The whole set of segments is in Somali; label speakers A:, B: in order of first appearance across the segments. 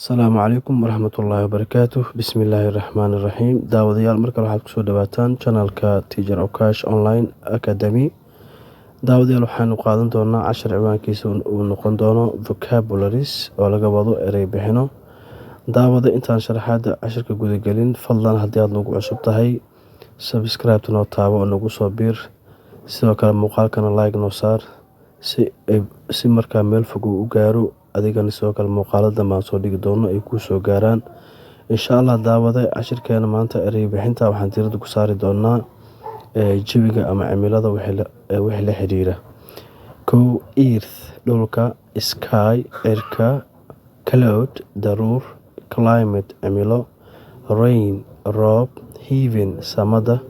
A: Asalaamu calaykum waraxmatullaahi wabarakaatuh. Bismillaahi raxmaani raxiim. Daawadayaal markale waxaad kusoo dhawaataan channelka Teacher Okash Online Academy. Daawadayaal waxaanu qaadan doonaa cashar ciwaankiisa uu noqon doono vocabularies oo laga wado erey bixino. Daawada intaan sharaxaada cashirka gudagelin, fadlan haddii aad nagu cusub tahay subscribe noo taabo oo nagu soo biir. Sidoo kale muuqaalkana like noo saar si markaa meel fog uu u gaaro adigana sidoo kale muuqaalada maan soo dhigi doono ay ku soo gaaraan. Insha Allah daawada cashirkeena maanta erey bixinta waxaan tirada ku saari doonaa jawiga ama cimilada wixii la xiriira. Earth dhulka, sky cirka, cloud daruur, climate cimilo, rain roob, heaven samada,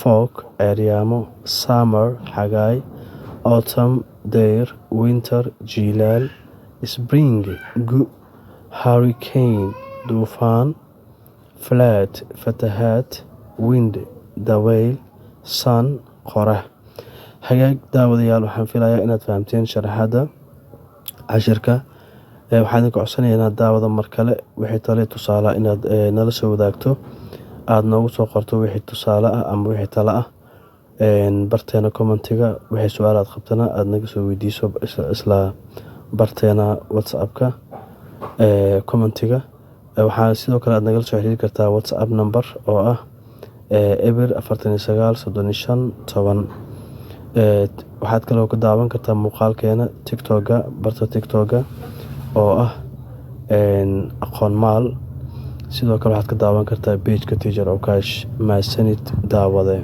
A: fog ceeryaamo, summer xagaay, autumn deyr, winter jiilaal, spring gu, hurricane duufaan, flood fatahaad, wind daweyl, sun qorax. Hagaag daawadayaal waxaan filayaa inaad fahamteen sharaxaada cashirka. Waxaan idin codsanayaa inaad daawada mar kale wixii talo tusaale inaad nala soo wadaagto, aad noogu soo qorto wixii tusaale ah ama wixii talo ah barteena commentiga. wixii su'aal aad qabtana aad naga soo weydiiso isla barteena WhatsApp-ka commentiga. waxaa sidoo kale aad nagala soo xiriiri kartaa WhatsApp number oo ah eber 49 35 10. waxaad kaloo ka daawan kartaa muuqaalkeena TikTok-ga barta TikTok-ga oo ah aqoon maal. sidoo kale waxaad ka daawan kartaa page-ka Teacher Okash. Maasanid daawade.